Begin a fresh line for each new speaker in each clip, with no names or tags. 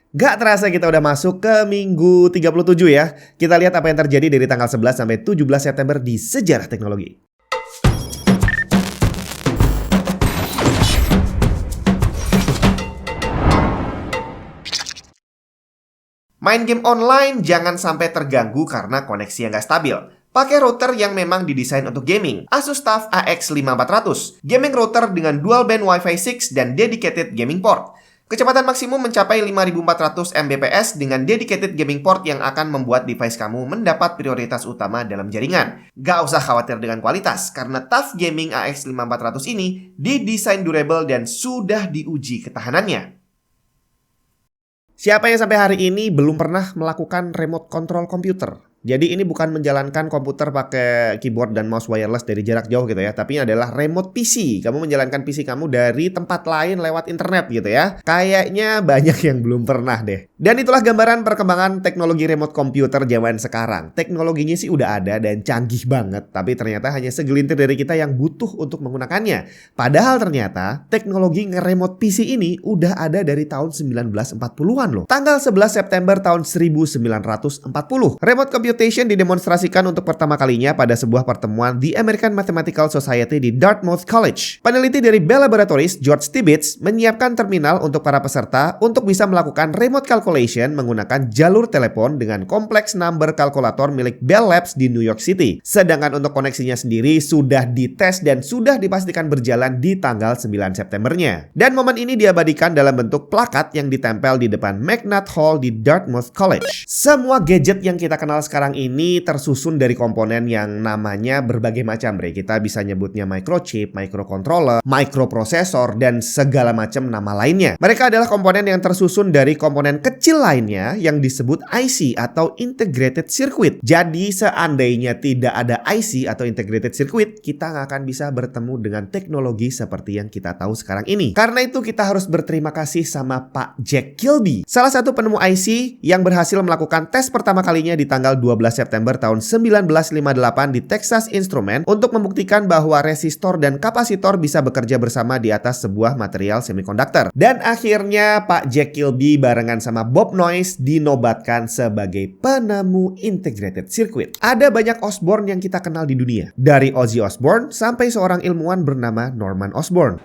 Gak terasa kita udah masuk ke minggu 37 ya. Kita lihat apa yang terjadi dari tanggal 11 sampai 17 September di sejarah teknologi. Main game online jangan sampai terganggu karena koneksi yang gak stabil. Pakai router yang memang didesain untuk gaming. Asus TUF AX5400, gaming router dengan dual band Wi-Fi 6 dan dedicated gaming port. Kecepatan maksimum mencapai 5400 Mbps dengan dedicated gaming port yang akan membuat device kamu mendapat prioritas utama dalam jaringan. Gak usah khawatir dengan kualitas, karena TUF Gaming AX5400 ini didesain durable dan sudah diuji ketahanannya. Siapa yang sampai hari ini belum pernah melakukan remote control komputer? Jadi ini bukan menjalankan komputer pakai keyboard dan mouse wireless dari jarak jauh gitu ya. Tapi ini adalah remote PC. Kamu menjalankan PC kamu dari tempat lain lewat internet gitu ya. Kayaknya banyak yang belum pernah deh. Dan itulah gambaran perkembangan teknologi remote komputer zaman sekarang. Teknologinya sih udah ada dan canggih banget. Tapi ternyata hanya segelintir dari kita yang butuh untuk menggunakannya. Padahal ternyata teknologi nge-remote PC ini udah ada dari tahun 1940-an loh. Tanggal 11 September tahun 1940. Remote computation didemonstrasikan untuk pertama kalinya pada sebuah pertemuan di American Mathematical Society di Dartmouth College. Peneliti dari Bell Laboratories, George Tibbits, menyiapkan terminal untuk para peserta untuk bisa melakukan remote calculation menggunakan jalur telepon dengan kompleks number kalkulator milik Bell Labs di New York City. Sedangkan untuk koneksinya sendiri sudah dites dan sudah dipastikan berjalan di tanggal 9 Septembernya. Dan momen ini diabadikan dalam bentuk plakat yang ditempel di depan McNutt Hall di Dartmouth College. Semua gadget yang kita kenal sekarang ini tersusun dari komponen yang namanya berbagai macam, Bre. Kita bisa nyebutnya microchip, microcontroller, microprosesor, dan segala macam nama lainnya. Mereka adalah komponen yang tersusun dari komponen kecil lainnya yang disebut IC atau Integrated Circuit. Jadi seandainya tidak ada IC atau Integrated Circuit, kita nggak akan bisa bertemu dengan teknologi seperti yang kita tahu sekarang ini. Karena itu kita harus berterima kasih sama Pak Jack Kilby, salah satu penemu IC yang berhasil melakukan tes pertama kalinya di tanggal 12 September tahun 1958 di Texas Instruments untuk membuktikan bahwa resistor dan kapasitor bisa bekerja bersama di atas sebuah material semikonduktor. Dan akhirnya Pak Jack Kilby barengan sama Bob Noyce dinobatkan sebagai penemu integrated circuit. Ada banyak Osborne yang kita kenal di dunia. Dari Ozzy Osbourne sampai seorang ilmuwan bernama Norman Osborn.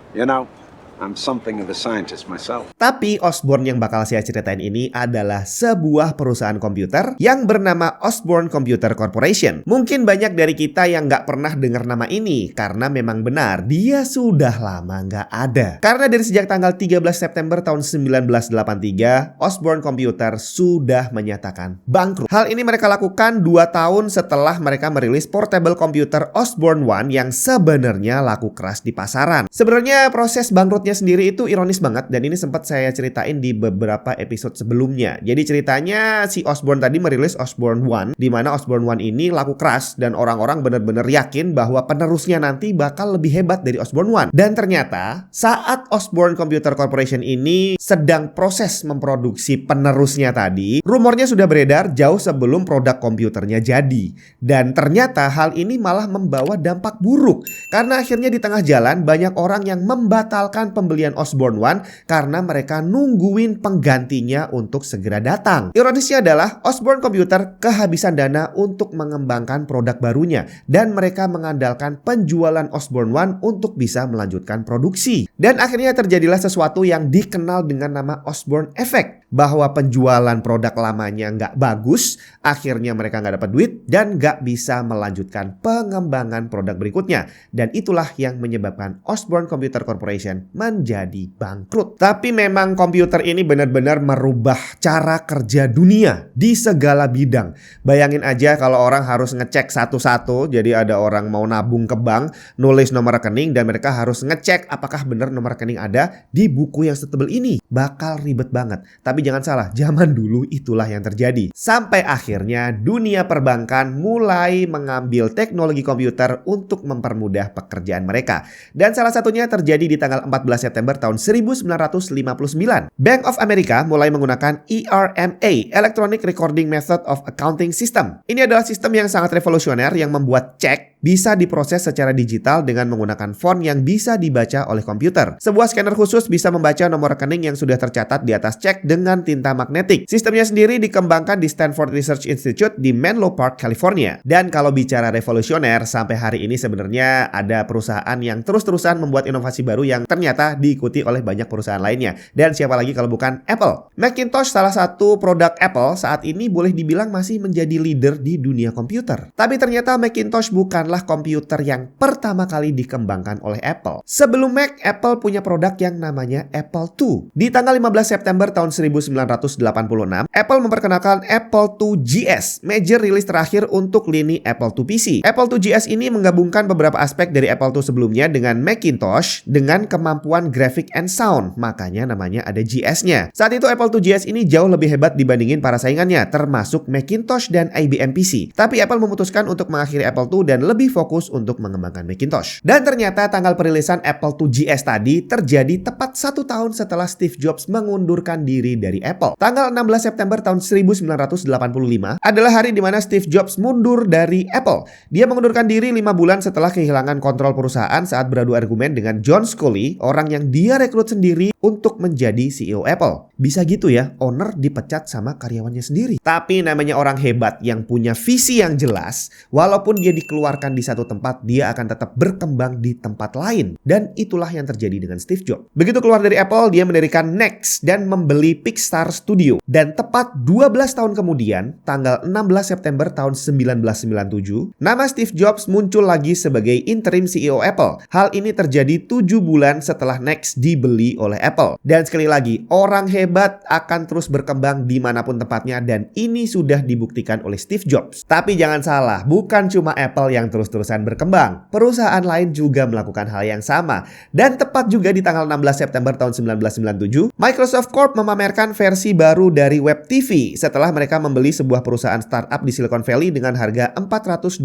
I'm something of a scientist myself.
Tapi Osborne yang bakal saya ceritain ini adalah sebuah perusahaan komputer yang bernama Osborne Computer Corporation. Mungkin banyak dari kita yang nggak pernah dengar nama ini karena memang benar dia sudah lama nggak ada. Karena dari sejak tanggal 13 September tahun 1983, Osborne Computer sudah menyatakan bangkrut. Hal ini mereka lakukan 2 tahun setelah mereka merilis portable computer Osborne One yang sebenarnya laku keras di pasaran. Sebenarnya proses bangkrutnya sendiri itu ironis banget dan ini sempat saya ceritain di beberapa episode sebelumnya. Jadi ceritanya si Osborne tadi merilis Osborne One, di mana Osborne One ini laku keras dan orang-orang benar-benar yakin bahwa penerusnya nanti bakal lebih hebat dari Osborne One. Dan ternyata saat Osborne Computer Corporation ini sedang proses memproduksi penerusnya tadi, rumornya sudah beredar jauh sebelum produk komputernya jadi. Dan ternyata hal ini malah membawa dampak buruk karena akhirnya di tengah jalan banyak orang yang membatalkan pembelian Osborne One karena mereka nungguin penggantinya untuk segera datang. Ironisnya adalah Osborne Computer kehabisan dana untuk mengembangkan produk barunya dan mereka mengandalkan penjualan Osborne One untuk bisa melanjutkan produksi. Dan akhirnya terjadilah sesuatu yang dikenal dengan nama Osborne Effect, bahwa penjualan produk lamanya nggak bagus, akhirnya mereka nggak dapat duit dan nggak bisa melanjutkan pengembangan produk berikutnya. Dan itulah yang menyebabkan Osborne Computer Corporation menjadi bangkrut. Tapi memang komputer ini benar-benar merubah cara kerja dunia di segala bidang. Bayangin aja kalau orang harus ngecek satu-satu. Jadi ada orang mau nabung ke bank, nulis nomor rekening dan mereka harus ngecek apakah benar nomor rekening ada di buku yang setebal ini. Bakal ribet banget. Tapi jangan salah, zaman dulu itulah yang terjadi. Sampai akhirnya dunia perbankan mulai mengambil teknologi komputer untuk mempermudah pekerjaan mereka. Dan salah satunya terjadi di tanggal 14 September tahun 1959. Bank of America mulai menggunakan ERMA, Electronic Recording Method of Accounting System. Ini adalah sistem yang sangat revolusioner yang membuat cek bisa diproses secara digital dengan menggunakan font yang bisa dibaca oleh komputer. Sebuah scanner khusus bisa membaca nomor rekening yang sudah tercatat di atas cek dengan tinta magnetik. Sistemnya sendiri dikembangkan di Stanford Research Institute di Menlo Park, California. Dan kalau bicara revolusioner, sampai hari ini sebenarnya ada perusahaan yang terus-terusan membuat inovasi baru yang ternyata diikuti oleh banyak perusahaan lainnya. Dan siapa lagi kalau bukan Apple. Macintosh, salah satu produk Apple, saat ini boleh dibilang masih menjadi leader di dunia komputer. Tapi ternyata Macintosh bukanlah komputer yang pertama kali dikembangkan oleh Apple. Sebelum Mac, Apple punya produk yang namanya Apple II. Di tanggal 15 September tahun 1986, Apple memperkenalkan Apple II GS, major rilis terakhir untuk lini Apple II PC. Apple II GS ini menggabungkan beberapa aspek dari Apple II sebelumnya dengan Macintosh dengan kemampuan graphic and sound, makanya namanya ada GS-nya. Saat itu Apple II GS ini jauh lebih hebat dibandingin para saingannya, termasuk Macintosh dan IBM PC. Tapi Apple memutuskan untuk mengakhiri Apple II dan lebih fokus untuk mengembangkan Macintosh. Dan ternyata tanggal perilisan Apple II GS tadi terjadi tepat 1 tahun setelah Steve Jobs mengundurkan diri dari Apple. Tanggal 16 September tahun 1985 adalah hari di mana Steve Jobs mundur dari Apple. Dia mengundurkan diri 5 bulan setelah kehilangan kontrol perusahaan saat beradu argumen dengan John Sculley, orang yang dia rekrut sendiri untuk menjadi CEO Apple. Bisa gitu ya, owner dipecat sama karyawannya sendiri. Tapi namanya orang hebat yang punya visi yang jelas, walaupun dia dikeluarkan di satu tempat, dia akan tetap berkembang di tempat lain. Dan itulah yang terjadi dengan Steve Jobs. Begitu keluar dari Apple, dia mendirikan Next dan membeli Pixar Studio. Dan tepat 12 tahun kemudian, tanggal 16 September tahun 1997, nama Steve Jobs muncul lagi sebagai interim CEO Apple. Hal ini terjadi 7 bulan setelah Next dibeli oleh Apple. Dan sekali lagi, orang hebat akan terus berkembang dimanapun tempatnya, dan ini sudah dibuktikan oleh Steve Jobs. Tapi jangan salah, bukan cuma Apple yang terus-terusan berkembang. Perusahaan lain juga melakukan hal yang sama. Dan tepat juga di tanggal 16 September tahun 1997, Microsoft Corp memamerkan versi baru dari Web TV setelah mereka membeli sebuah perusahaan startup di Silicon Valley dengan harga 425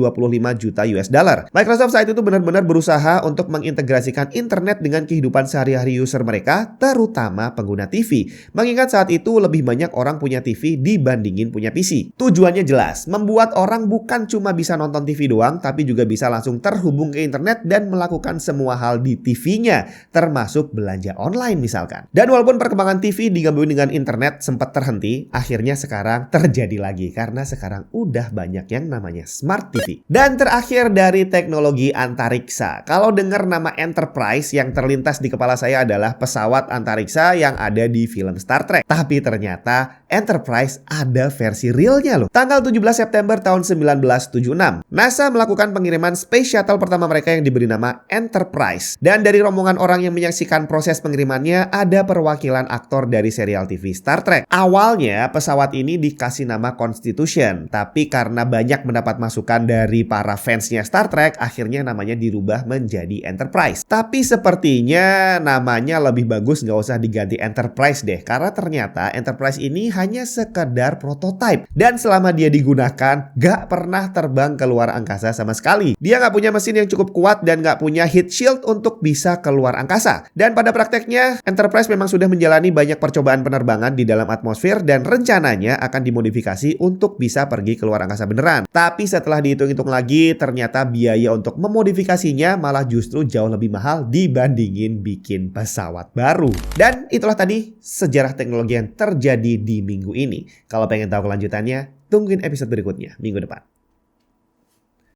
juta US dollar. Microsoft saat itu benar-benar berusaha untuk mengintegrasikan internet dengan kehidupan sehari-hari user mereka, terutama pengguna TV. Mengingat saat itu lebih banyak orang punya TV dibandingin punya PC. Tujuannya jelas, membuat orang bukan cuma bisa nonton TV doang, tapi juga bisa langsung terhubung ke internet dan melakukan semua hal di TV-nya, termasuk belanja online misalkan. Dan walaupun perkembangan TV digabungin dengan internet sempat terhenti, akhirnya sekarang terjadi lagi karena sekarang udah banyak yang namanya Smart TV. Dan terakhir dari teknologi antariksa. Kalau dengar nama Enterprise, yang terlintas di kepala saya adalah pesawat antariksa yang ada di film Star Trek. Tapi ternyata Enterprise ada versi realnya loh. Tanggal 17 September tahun 1976, NASA melakukan pengiriman Space Shuttle pertama mereka yang diberi nama Enterprise. Dan dari rombongan orang yang menyaksikan proses pengirimannya, ada perwakilan aktor dari serial TV Star Trek. Awalnya pesawat ini dikasih nama Constitution, tapi karena banyak mendapat masukan dari para fansnya Star Trek, akhirnya namanya dirubah menjadi Enterprise. Tapi sepertinya namanya lebih bagus nggak usah diganti Enterprise deh, karena ternyata Enterprise ini hanya sekedar prototype. Dan selama dia digunakan, nggak pernah terbang ke luar angkasa sama sekali. Dia nggak punya mesin yang cukup kuat dan nggak punya heat shield untuk bisa keluar angkasa. Dan pada prakteknya, Enterprise memang sudah menjalani banyak percobaan penerbangan di dalam atmosfer dan rencananya akan dimodifikasi untuk bisa pergi ke luar angkasa beneran. Tapi setelah dihitung-hitung lagi, ternyata biaya untuk memodifikasinya malah justru jauh lebih mahal dibandingin bikin pesawat baru. Dan itulah tadi sejarah teknologi yang terjadi di minggu ini. Kalau pengen tahu kelanjutannya, tungguin episode berikutnya minggu depan.